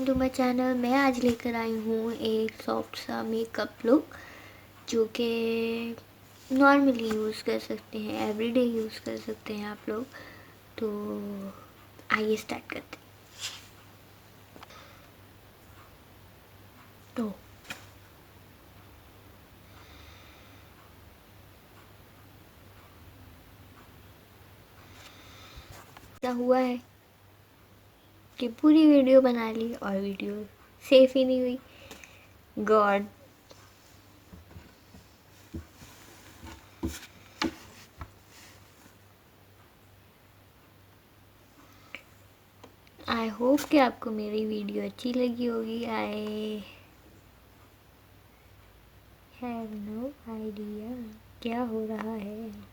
Welcome to my channel. मैं आज लेकर आई हूँ एक सॉफ्ट सा मेकअप लुक जो कि नॉर्मली यूज़ कर सकते हैं, एवरीडे यूज़ कर सकते हैं आप लोग। तो आइए स्टार्ट करते हैं। तो क्या हुआ है कि पूरी वीडियो बना ली और वीडियो सेफ ही नहीं हुई। गॉड, आई होप कि आपको मेरी वीडियो अच्छी लगी होगी। आई हैव नो आइडिया क्या हो रहा है।